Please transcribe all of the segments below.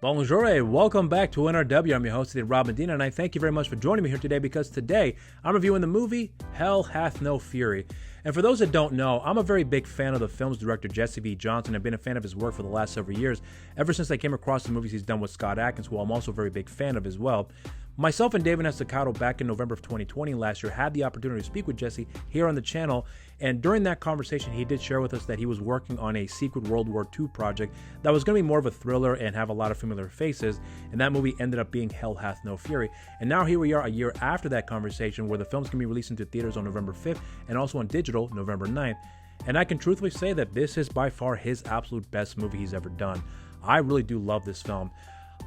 Bonjour, welcome back to NRW. I'm your host today, Rob Medina, and I thank you very much for joining me here today because today I'm reviewing the movie Hell Hath No Fury. And for those that don't know, I'm a very big fan of the film's director, Jesse V. Johnson. I've been a fan of his work for the last several years, ever since I came across the movies he's done with Scott Adkins, who I'm also a very big fan of as well. Myself and David Estacado back in November of 2020 last year had the opportunity to speak with Jesse here on the channel, and during that conversation he did share with us that he was working on a secret World War II project that was going to be more of a thriller and have a lot of familiar faces, and that movie ended up being Hell Hath No Fury. And now here we are a year after that conversation where the film's going to be released into theaters on November 5th and also on digital November 9th. And I can truthfully say that this is by far his absolute best movie he's ever done. I really do love this film.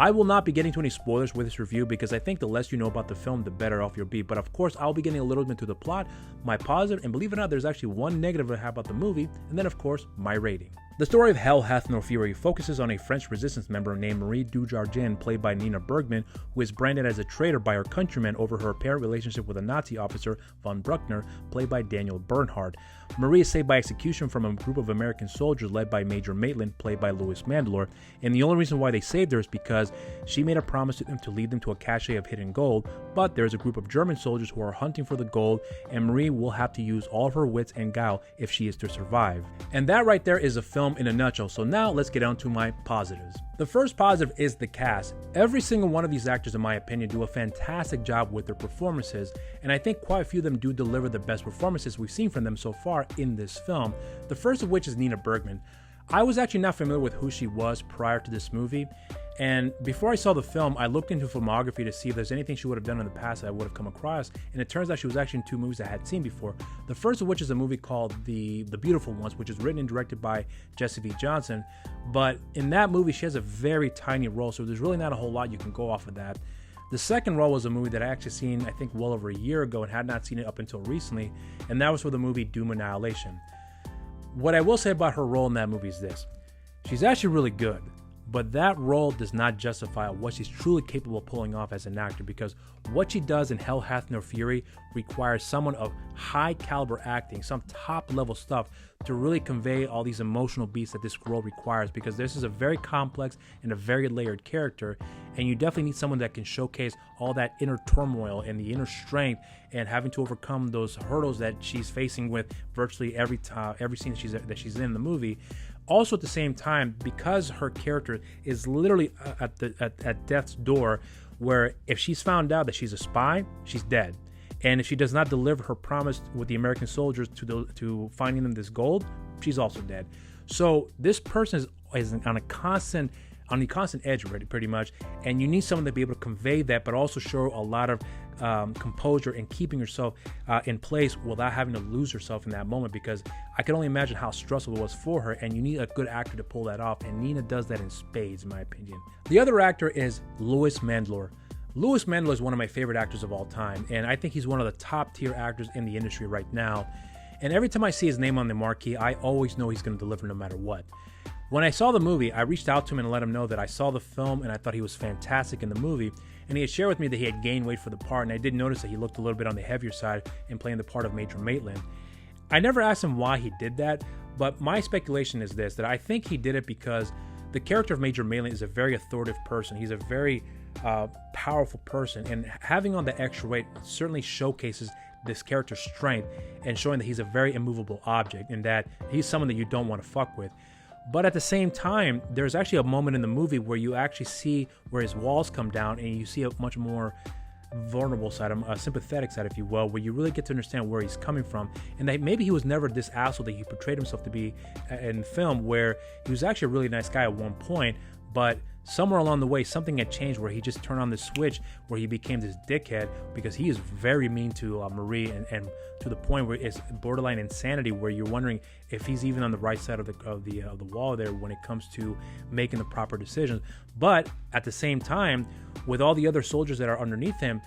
I will not be getting to any spoilers with this review because I think the less you know about the film, the better off you'll be. But of course, I'll be getting a little bit into the plot, my positive, and believe it or not, there's actually one negative I have about the movie, and then of course, my rating. The story of Hell Hath No Fury focuses on a French resistance member named Marie Dujardin, played by Nina Bergman, who is branded as a traitor by her countrymen over her apparent relationship with a Nazi officer, von Bruckner, played by Daniel Bernhardt. Marie is saved by execution from a group of American soldiers led by Major Maitland, played by Louis Mandylor, and the only reason why they saved her is because she made a promise to them to lead them to a cache of hidden gold, but there's a group of German soldiers who are hunting for the gold, and Marie will have to use all of her wits and guile if she is to survive. And that right there is a film in a nutshell, so now let's get on to my positives. The first positive is the cast. Every single one of these actors, in my opinion, do a fantastic job with their performances, and I think quite a few of them do deliver the best performances we've seen from them so far in this film. The first of which is Nina Bergman. I was actually not familiar with who she was prior to this movie, and before I saw the film, I looked into filmography to see if there's anything she would have done in the past that I would have come across, and it turns out she was actually in two movies I had seen before. The first of which is a movie called The Beautiful Ones, which is written and directed by Jesse V. Johnson, but in that movie she has a very tiny role, so there's really not a whole lot you can go off of that. The second role was a movie that I actually seen, I think, well over a year ago and had not seen it up until recently, and that was for the movie Doom Annihilation. What I will say about her role in that movie is this: she's actually really good, but that role does not justify what she's truly capable of pulling off as an actor, because what she does in Hell Hath No Fury requires someone of high caliber acting, some top level stuff, to really convey all these emotional beats that this role requires, because this is a very complex and a very layered character, and you definitely need someone that can showcase all that inner turmoil and the inner strength and having to overcome those hurdles that she's facing with virtually every scene that she's in the movie. Also, at the same time, because her character is literally at death's door, where if she's found out that she's a spy, she's dead. And if she does not deliver her promise with the American soldiers to finding them this gold, she's also dead. So this person is on the constant edge pretty much, and you need someone to be able to convey that, but also show a lot of composure and keeping yourself in place without having to lose yourself in that moment, because I can only imagine how stressful it was for her, and you need a good actor to pull that off, and Nina does that in spades, in my opinion. The other actor is Louis Mandylor. Louis Mandylor is one of my favorite actors of all time, and I think he's one of the top tier actors in the industry right now, and every time I see his name on the marquee, I always know he's going to deliver no matter what. When I saw the movie, I reached out to him and let him know that I saw the film and I thought he was fantastic in the movie, and he had shared with me that he had gained weight for the part, and I did notice that he looked a little bit on the heavier side in playing the part of Major Maitland. I never asked him why he did that, but my speculation is this: that I think he did it because the character of Major Maitland is a very authoritative person. He's a very powerful person, and having on the extra weight certainly showcases this character's strength and showing that he's a very immovable object and that he's someone that you don't want to fuck with. But at the same time, there's actually a moment in the movie where you actually see where his walls come down and you see a much more vulnerable side, a sympathetic side, if you will, where you really get to understand where he's coming from, and that maybe he was never this asshole that he portrayed himself to be in film, where he was actually a really nice guy at one point, but somewhere along the way something had changed where he just turned on the switch where he became this dickhead, because he is very mean to Marie, and to the point where it's borderline insanity, where you're wondering if he's even on the right side of the wall there when it comes to making the proper decisions. But at the same time, with all the other soldiers that are underneath him,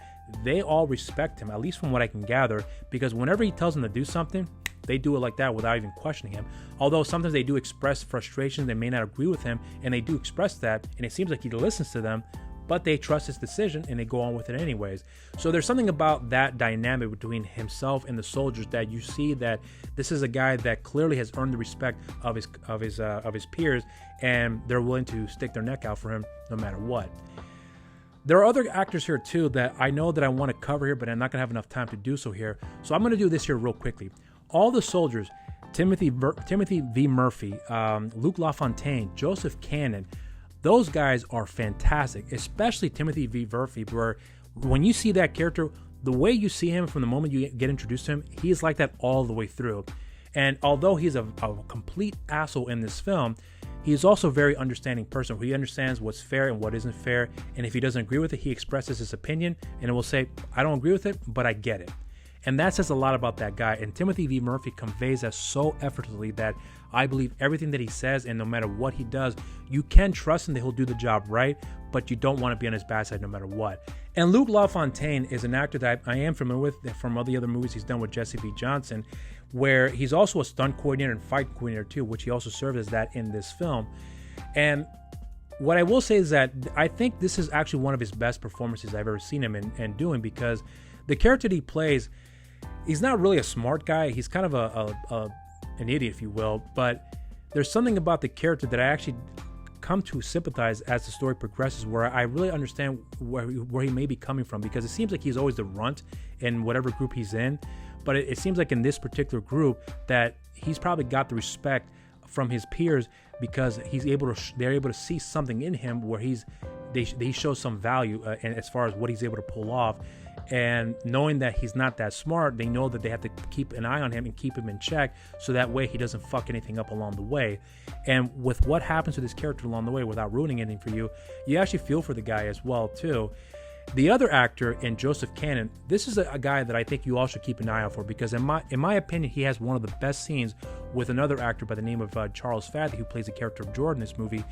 they all respect him, at least from what I can gather, because whenever he tells them to do something, they do it like that without even questioning him. Although sometimes they do express frustration, they may not agree with him, and they do express that, and it seems like he listens to them, but they trust his decision and they go on with it anyways. So there's something about that dynamic between himself and the soldiers that you see that this is a guy that clearly has earned the respect of his peers, and they're willing to stick their neck out for him no matter what. There are other actors here too that I know that I want to cover here, but I'm not going to have enough time to do so here. So I'm going to do this here real quickly. All the soldiers, Timothy V. Murphy, Luke LaFontaine, Joseph Cannon, those guys are fantastic, especially Timothy V. Murphy, where when you see that character, the way you see him from the moment you get introduced to him, he is like that all the way through. And although he's a complete asshole in this film, he is also a very understanding person. He understands what's fair and what isn't fair. And if he doesn't agree with it, he expresses his opinion and it will say, I don't agree with it, but I get it. And that says a lot about that guy. And Timothy V. Murphy conveys that so effortlessly that I believe everything that he says, and no matter what he does, you can trust him that he'll do the job right, but you don't want to be on his bad side no matter what. And Luke LaFontaine is an actor that I am familiar with from all the other movies he's done with Jesse V. Johnson, where he's also a stunt coordinator and fight coordinator too, which he also served as that in this film. And what I will say is that I think this is actually one of his best performances I've ever seen him in doing, because the character that he plays, he's not really a smart guy. He's kind of an idiot, if you will, but there's something about the character that I actually come to sympathize as the story progresses, where I really understand where he may be coming from, because it seems like he's always the runt in whatever group he's in. But it seems like in this particular group that he's probably got the respect from his peers because they're able to see something in him where they show some value and as far as what he's able to pull off. And knowing that he's not that smart, they know that they have to keep an eye on him and keep him in check, so that way he doesn't fuck anything up along the way. And with what happens to this character along the way, without ruining anything for you, you actually feel for the guy as well too. The other actor in Joseph Cannon, this is a guy that I think you all should keep an eye out for, because in my opinion, he has one of the best scenes with another actor by the name of Charles Fathi, who plays the character of Jordan in this movie,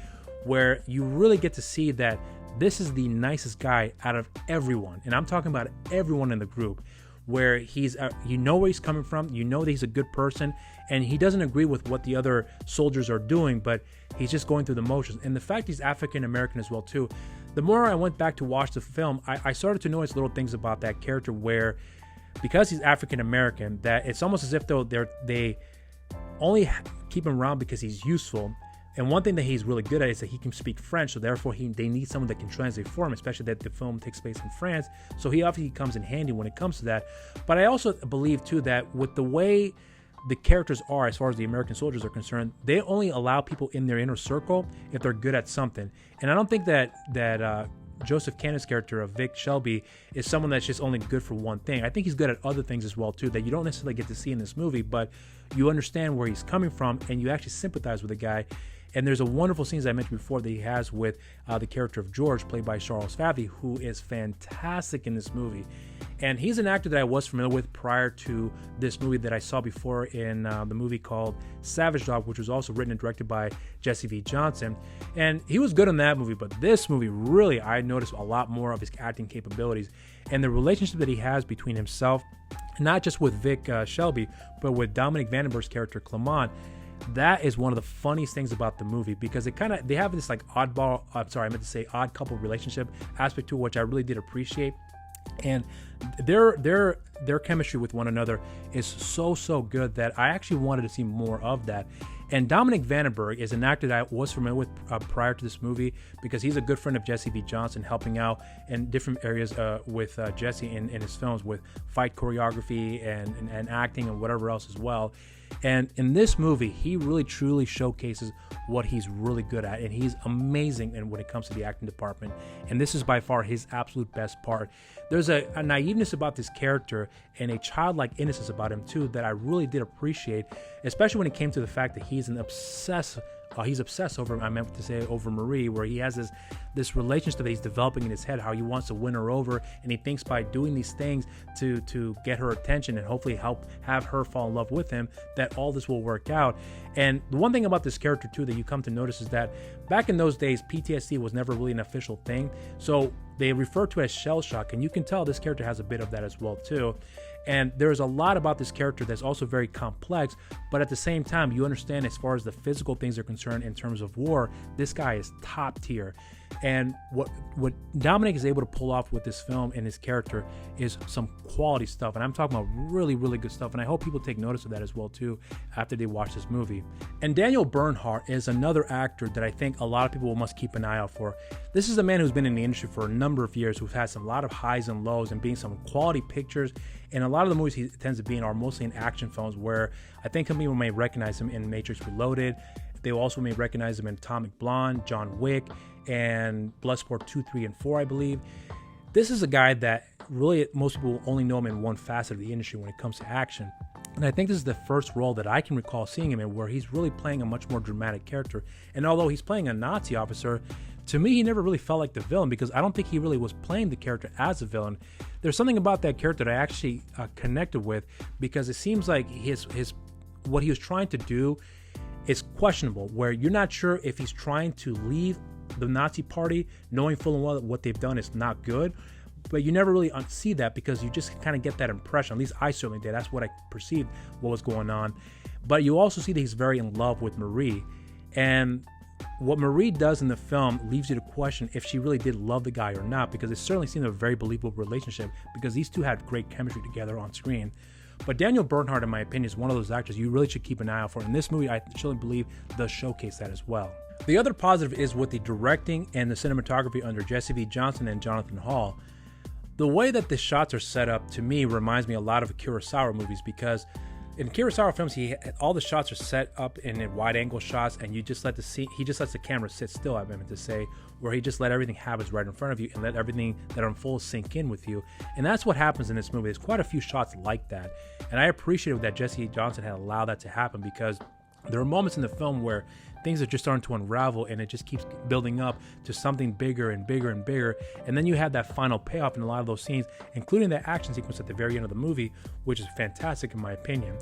where you really get to see that this is the nicest guy out of everyone. And I'm talking about everyone in the group, where he's, you know where he's coming from, you know that he's a good person, and he doesn't agree with what the other soldiers are doing, but he's just going through the motions. And the fact he's African American as well too, the more I went back to watch the film, I started to notice little things about that character where, because he's African American, that it's almost as if they only keep him around because he's useful. And one thing that he's really good at is that he can speak French, so therefore they need someone that can translate for him, especially that the film takes place in France. So he obviously comes in handy when it comes to that. But I also believe too that with the way the characters are, as far as the American soldiers are concerned, they only allow people in their inner circle if they're good at something. And I don't think that Joseph Cannon's character of Vic Shelby is someone that's just only good for one thing. I think he's good at other things as well too, that you don't necessarily get to see in this movie, but you understand where he's coming from and you actually sympathize with the guy. And there's a wonderful scene, as I mentioned before, that he has with the character of George, played by Charles Fathi, who is fantastic in this movie. And he's an actor that I was familiar with prior to this movie that I saw before in the movie called Savage Dog, which was also written and directed by Jesse V. Johnson. And he was good in that movie, but this movie, really, I noticed a lot more of his acting capabilities. And the relationship that he has between himself, not just with Vic Shelby, but with Dominic Vandenberg's character, Clement, that is one of the funniest things about the movie, because they have this like odd couple relationship aspect to it, which I really did appreciate. And their chemistry with one another is so good that I actually wanted to see more of that. And Dominic Vandenberg is an actor that I was familiar with prior to this movie, because he's a good friend of Jesse V. Johnson, helping out in different areas with Jesse in his films, with fight choreography and acting and whatever else as well. And in this movie, he really truly showcases what he's really good at, and he's amazing when it comes to the acting department. And this is by far his absolute best part. There's a naiveness about this character and a childlike innocence about him too that I really did appreciate, especially when it came to the fact that he's obsessed over Marie, where he has this relationship that he's developing in his head, how he wants to win her over, and he thinks by doing these things to get her attention and hopefully have her fall in love with him, that all this will work out. And the one thing about this character too that you come to notice is that back in those days, PTSD was never really an official thing, so they refer to it as shell shock, and you can tell this character has a bit of that as well too. And there's a lot about this character that's also very complex, but at the same time, you understand as far as the physical things are concerned in terms of war, this guy is top tier. And what Dominic is able to pull off with this film and his character is some quality stuff. And I'm talking about really, really good stuff. And I hope people take notice of that as well, too, after they watch this movie. And Daniel Bernhardt is another actor that I think a lot of people must keep an eye out for. This is a man who's been in the industry for a number of years, who's had a lot of highs and lows and being some quality pictures. And a lot of the movies he tends to be in are mostly in action films, where I think some people may recognize him in Matrix Reloaded. They also may recognize him in Atomic Blonde, John Wick, and Bloodsport 2, 3, and 4, I believe. This is a guy that really most people only know him in one facet of the industry when it comes to action. And I think this is the first role that I can recall seeing him in where he's really playing a much more dramatic character. And although he's playing a Nazi officer, to me, he never really felt like the villain, because I don't think he really was playing the character as a villain. There's something about that character that I actually connected with, because it seems like his what he was trying to do is questionable, where you're not sure if he's trying to leave the Nazi party knowing full and well that what they've done is not good, but you never really see that, because you just kind of get that impression. At least I certainly did. That's what I perceived what was going on. But you also see that he's very in love with Marie, and what Marie does in the film leaves you to question if she really did love the guy or not, because it certainly seemed a very believable relationship, because these two had great chemistry together on screen. But Daniel Bernhardt, in my opinion, is one of those actors you really should keep an eye out for. In this movie, I truly believe does showcase that as well. The other positive is with the directing and the cinematography under Jesse V. Johnson and Jonathan Hall. The way that the shots are set up, to me, reminds me a lot of Kurosawa movies, because in Kurosawa films, all the shots are set up in wide-angle shots, and he just lets the camera sit still, I meant to say, where he just let everything happen right in front of you and let everything that unfolds sink in with you. And that's what happens in this movie. There's quite a few shots like that, and I appreciated that Jesse Johnson had allowed that to happen, because there are moments in the film where things are just starting to unravel, and it just keeps building up to something bigger and bigger and bigger. And then you have that final payoff in a lot of those scenes, including that action sequence at the very end of the movie, which is fantastic in my opinion.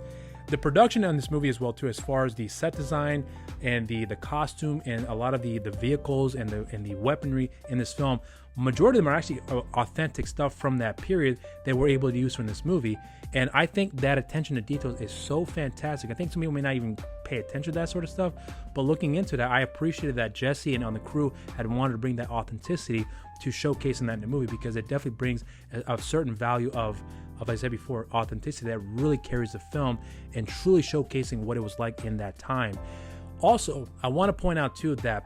The production on this movie as well too, as far as the set design and the costume and a lot of the vehicles and the weaponry in this film, majority of them are actually authentic stuff from that period that we're able to use from this movie. And I think that attention to details is so fantastic. I think some people may not even pay attention to that sort of stuff, but looking into that, I appreciated that Jesse and on the crew had wanted to bring that authenticity to showcasing that in the movie, because it definitely brings a certain value of I said before, authenticity that really carries the film and truly showcasing what it was like in that time. Also, I want to point out too that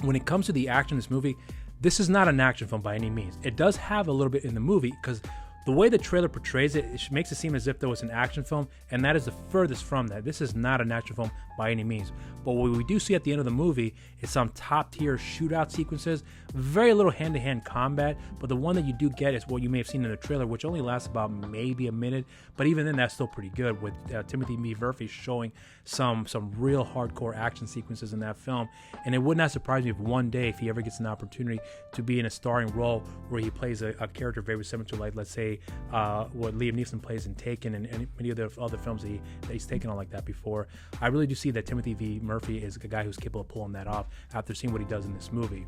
when it comes to the action in this movie, this is not an action film by any means. It does have a little bit in the movie, because the way the trailer portrays it, it makes it seem as if there was an action film, and that is the furthest from that. This is not an action film by any means. But what we do see at the end of the movie is some top-tier shootout sequences, very little hand-to-hand combat, but the one that you do get is what you may have seen in the trailer, which only lasts about maybe a minute, but even then that's still pretty good, with Timothy B. Murphy showing some real hardcore action sequences in that film. And it would not surprise me if one day, if he ever gets an opportunity to be in a starring role where he plays a character very similar to, like, let's say, what Liam Neeson plays in Taken and many of the other films that he's taken on like that before. I really do see that Timothy V. Murphy is a guy who's capable of pulling that off after seeing what he does in this movie.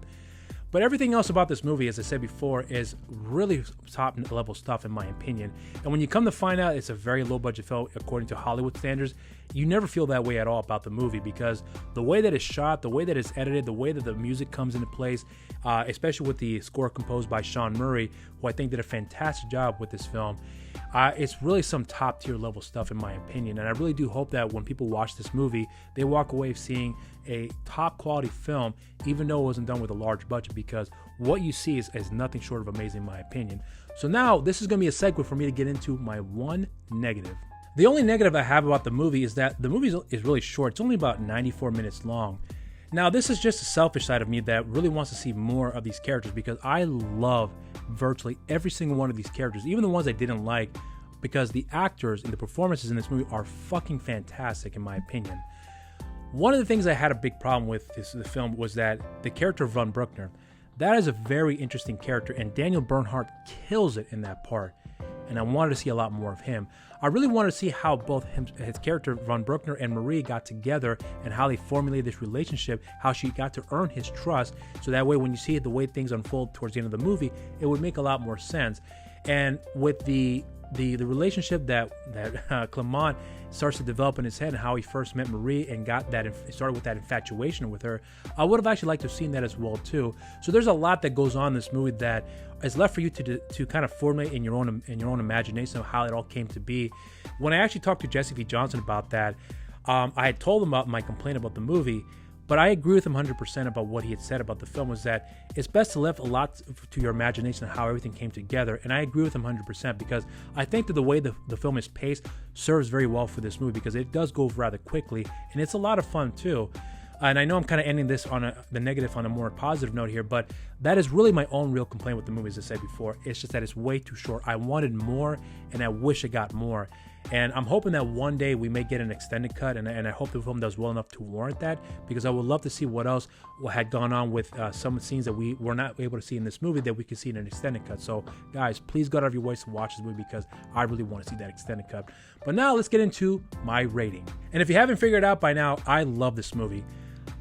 But everything else about this movie, as I said before, is really top level stuff in my opinion. And when you come to find out it's a very low budget film according to Hollywood standards, you never feel that way at all about the movie, because the way that it's shot, the way that it's edited, the way that the music comes into place, especially with the score composed by Sean Murray, who I think did a fantastic job with this film, it's really some top tier level stuff in my opinion. And I really do hope that when people watch this movie, they walk away seeing a top quality film, even though it wasn't done with a large budget, because what you see is nothing short of amazing in my opinion. So now this is going to be a segue for me to get into my one negative. The only negative I have about the movie is that the movie is really short. It's only about 94 minutes long. Now, this is just a selfish side of me that really wants to see more of these characters, because I love virtually every single one of these characters, even the ones I didn't like, because the actors and the performances in this movie are fucking fantastic in my opinion. One of the things I had a big problem with the film was that the character of Von Bruckner, that is a very interesting character, and Daniel Bernhardt kills it in that part. And I wanted to see a lot more of him. I really wanted to see how both his character Von Bruckner and Marie got together and how they formulated this relationship, how she got to earn his trust, so that way when you see the way things unfold towards the end of the movie, it would make a lot more sense. And with the the relationship that Clement starts to develop in his head, and how he first met Marie and got that, started with that infatuation with her. I would have actually liked to have seen that as well too. So there's a lot that goes on in this movie that is left for you to kind of formulate in your own imagination of how it all came to be. When I actually talked to Jesse V. Johnson about that, I had told him about my complaint about the movie, but I agree with him 100% about what he had said about the film, was that it's best to leave a lot to your imagination of how everything came together. And I agree with him 100% because I think that the way the film is paced serves very well for this movie, because it does go rather quickly and it's a lot of fun too. And I know I'm kind of ending this on the negative on a more positive note here, but that is really my own real complaint with the movie, as I said before. It's just that it's way too short. I wanted more, and I wish it got more. And I'm hoping that one day we may get an extended cut, and I hope the film does well enough to warrant that, because I would love to see what else had gone on with some scenes that we were not able to see in this movie that we could see in an extended cut. So guys, please go out of your ways to watch this movie, because I really want to see that extended cut. But now let's get into my rating. And if you haven't figured it out by now, I love this movie.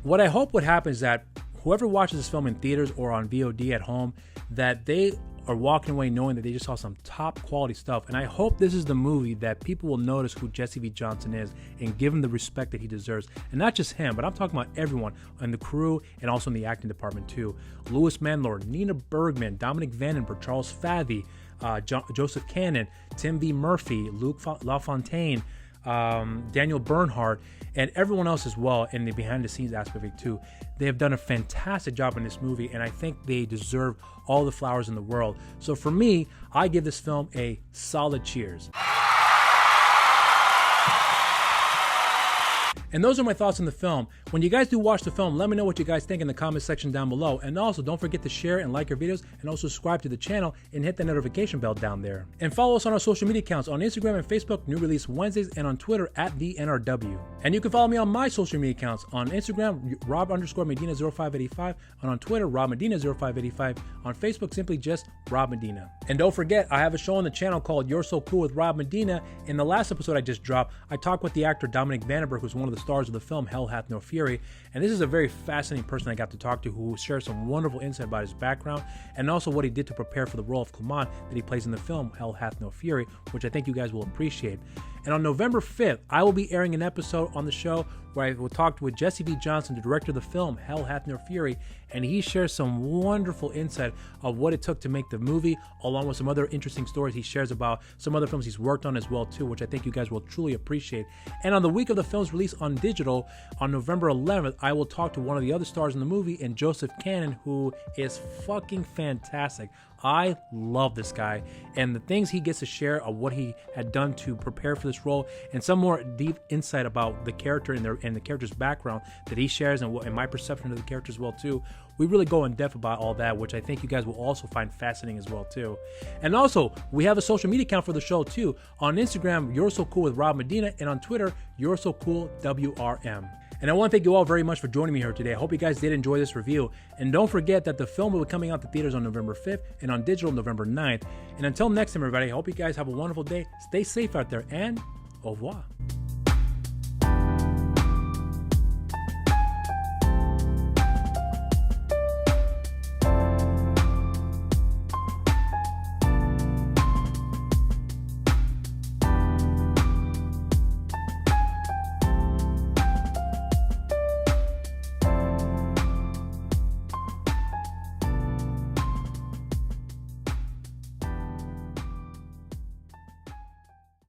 What I hope would happen is that whoever watches this film in theaters or on VOD at home, that they are walking away knowing that they just saw some top quality stuff. And I hope this is the movie that people will notice who Jesse V. Johnson is and give him the respect that he deserves. And not just him, but I'm talking about everyone on the crew and also in the acting department too. Louis Mandylor, Nina Bergman, Dominic Vandenberg, Charles Fathi, Joseph Cannon, Tim V. Murphy, Luc LaFontaine, Daniel Bernhardt, and everyone else as well in the behind the scenes aspect of it too. They have done a fantastic job in this movie, and I think they deserve all the flowers in the world. So for me, I give this film a solid cheers. And those are my thoughts on the film. When you guys do watch the film, let me know what you guys think in the comment section down below. And also, don't forget to share and like our videos, and also subscribe to the channel and hit the notification bell down there. And follow us on our social media accounts on Instagram and Facebook, New Release Wednesdays, and on Twitter at the NRW. And you can follow me on my social media accounts on Instagram, Rob_Medina0585, and on Twitter, RobMedina0585, on Facebook, simply just Rob Medina. And don't forget, I have a show on the channel called You're So Cool with Rob Medina. In the last episode I just dropped, I talked with the actor Dominic Vandenberg, who's one of the stars of the film Hell Hath No Fury, and this is a very fascinating person I got to talk to, who shares some wonderful insight about his background and also what he did to prepare for the role of Clement that he plays in the film Hell Hath No Fury, which I think you guys will appreciate. And on November 5th, I will be airing an episode on the show where I will talk with Jesse V. Johnson, the director of the film Hell Hath No Fury, and he shares some wonderful insight of what it took to make the movie, along with some other interesting stories he shares about some other films he's worked on as well too, which I think you guys will truly appreciate. And on the week of the film's release on digital, on November 11th, I will talk to one of the other stars in the movie, and Joseph Cannon, who is fucking fantastic. I love this guy, and the things he gets to share of what he had done to prepare for this role, and some more deep insight about the character and the character's background that he shares, and my perception of the character as well too. We really go in depth about all that, which I think you guys will also find fascinating as well too. And also, we have a social media account for the show too. On Instagram, You're So Cool with Rob Medina, and on Twitter, You're So Cool WRM. And I want to thank you all very much for joining me here today. I hope you guys did enjoy this review. And don't forget that the film will be coming out to theaters on November 5th and on digital November 9th. And until next time, everybody, I hope you guys have a wonderful day. Stay safe out there, and au revoir.